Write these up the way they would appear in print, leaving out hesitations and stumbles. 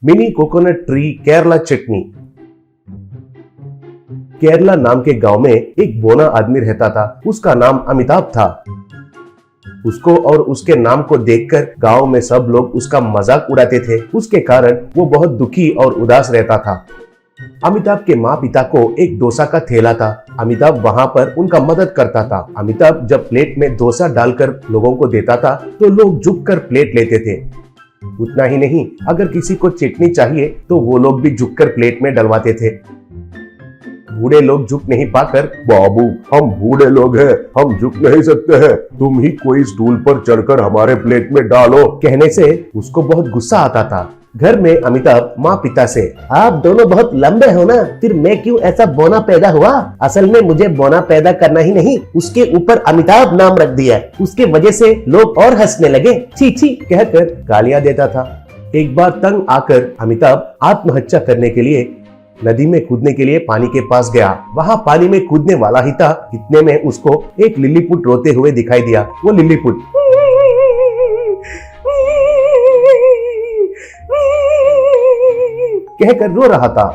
Mini coconut tree Kerala चटनी। केरला नाम के गांव में एक बोना आदमी रहता था। उसका नाम अमिताभ था। उसको और उसके नाम को देखकर गांव में सब लोग उसका मजाक उड़ाते थे। उसके कारण वो बहुत दुखी और उदास रहता था। अमिताभ के माँ पिता को एक डोसा का ठेला था। अमिताभ वहाँ पर उनका मदद करता था। अमिताभ जब प्लेट में डोसा डालकर लोगों को देता था तो लोग झुककर प्लेट लेते थे। उतना ही नहीं, अगर किसी को चटनी चाहिए तो वो लोग भी झुककर प्लेट में डलवाते थे। बूढ़े लोग झुक नहीं पाकर, बाबू हम बूढ़े लोग हैं, हम झुक नहीं सकते हैं, तुम ही कोई स्टूल पर चढ़कर हमारे प्लेट में डालो, कहने से उसको बहुत गुस्सा आता था। घर में अमिताभ माँ पिता से, आप दोनों बहुत लंबे हो ना, फिर मैं क्यों ऐसा बोना पैदा हुआ? असल में मुझे बोना पैदा करना ही नहीं, उसके ऊपर अमिताभ नाम रख दिया, उसके वजह से लोग और हंसने लगे, छी छी कहकर गालियां देता था। एक बार तंग आकर अमिताभ आत्महत्या करने के लिए नदी में कूदने के लिए पानी के पास गया। वहां पानी में कूदने वाला ही था, इतने में उसको एक लिलीपुट रोते हुए दिखाई दिया। वो लिलीपुट कहकर रो रहा था।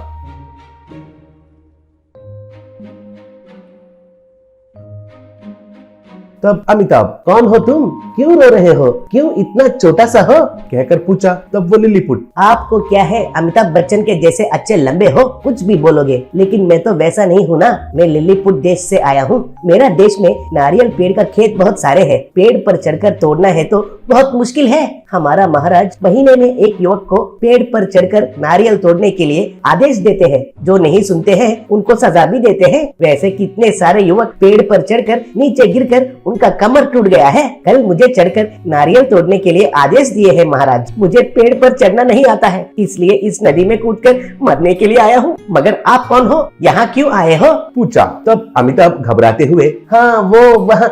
तब अमिताभ, कौन हो तुम, क्यों रो रहे हो, क्यों इतना छोटा सा हो, कहकर पूछा। तब वो लिलीपुट, आपको क्या है, अमिताभ बच्चन के जैसे अच्छे लंबे हो, कुछ भी बोलोगे, लेकिन मैं तो वैसा नहीं हूँ ना, मैं लिलीपुट देश से आया हूँ। मेरा देश में नारियल पेड़ का खेत बहुत सारे हैं, पेड़ पर चढ़कर तोड़ना है तो बहुत मुश्किल है। हमारा महाराज महीने में एक युवक को पेड़ पर चढ़कर नारियल तोड़ने के लिए आदेश देते हैं, जो नहीं सुनते हैं उनको सजा भी देते हैं। वैसे कितने सारे युवक पेड़ पर चढ़कर नीचे गिरकर उनका कमर टूट गया है। कल मुझे चढ़कर नारियल तोड़ने के लिए आदेश दिए हैं महाराज। मुझे पेड़ पर चढ़ना नहीं आता है, इसलिए इस नदी में कूदकर मरने के लिए आया हूँ। मगर आप कौन हो, यहाँ क्यों आए हो, पूछा। तब अमिताभ घबराते हुए, हाँ वो वहाँ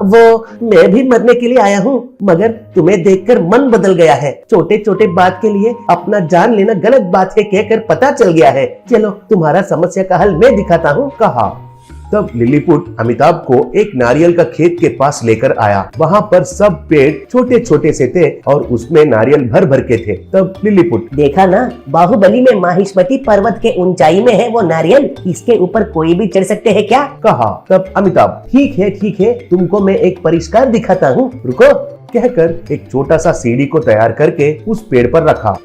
वो मैं भी मरने के लिए आया हूँ, मगर तुम्हें देखकर मन बदल गया है। छोटे छोटे बात के लिए अपना जान लेना गलत बात है कहकर पता चल गया है। चलो तुम्हारा समस्या का हल मैं दिखाता हूँ, कहा। तब लिलीपुट अमिताभ को एक नारियल का खेत के पास लेकर आया। वहाँ पर सब पेड़ छोटे छोटे से थे और उसमें नारियल भर भर के थे। तब लिलीपुट, देखा ना, बाहुबली में माहिष्मती पर्वत के ऊंचाई में है वो नारियल, इसके ऊपर कोई भी चढ़ सकते हैं क्या, कहा। तब अमिताभ, ठीक है, तुमको मैं एक परिष्कार दिखाता हूँ, रुको, कहकर एक छोटा सा सीढ़ी को तैयार करके उस पेड़ पर रखा।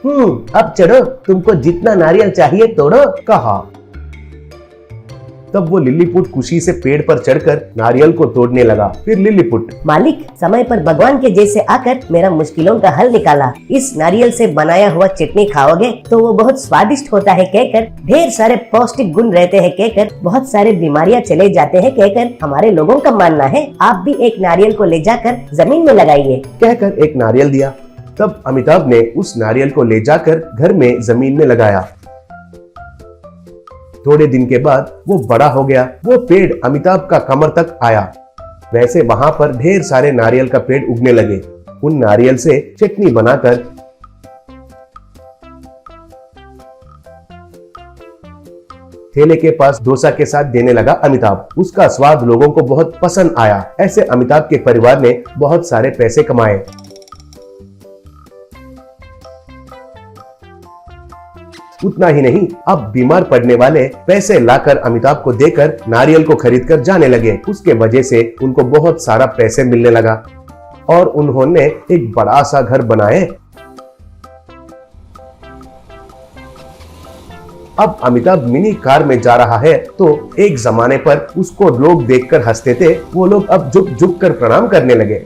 अब चढ़ो, तुमको जितना नारियल चाहिए तोड़ो, कहा। तब वो लिलीपुट खुशी से पेड़ पर चढ़कर नारियल को तोड़ने लगा। फिर लिलीपुट, मालिक समय पर भगवान के जैसे आकर मेरा मुश्किलों का हल निकाला। इस नारियल से बनाया हुआ चटनी खाओगे तो वो बहुत स्वादिष्ट होता है कहकर, ढेर सारे पौष्टिक गुण रहते हैं कहकर, बहुत सारे बीमारियां चले जाते हैं कहकर हमारे लोगों का मानना है। आप भी एक नारियल को ले जाकर जमीन में लगाइए, कहकर एक नारियल दिया। तब अमिताभ ने उस नारियल को ले जाकर घर में जमीन में लगाया। थोड़े दिन के बाद वो बड़ा हो गया। वो पेड़ अमिताभ का कमर तक आया। वैसे वहां पर ढेर सारे नारियल का पेड़ उगने लगे। उन नारियल से चटनी बनाकर ठेले के पास डोसा के साथ देने लगा अमिताभ। उसका स्वाद लोगों को बहुत पसंद आया। ऐसे अमिताभ के परिवार ने बहुत सारे पैसे कमाए। उतना ही नहीं, अब बीमार पड़ने वाले पैसे लाकर अमिताभ को देकर नारियल को खरीदकर जाने लगे। उसके वजह से उनको बहुत सारा पैसे मिलने लगा और उन्होंने एक बड़ा सा घर बनाए। अब अमिताभ मिनी कार में जा रहा है तो एक जमाने पर उसको लोग देखकर हंसते थे, वो लोग अब झुक झुक कर प्रणाम करने लगे।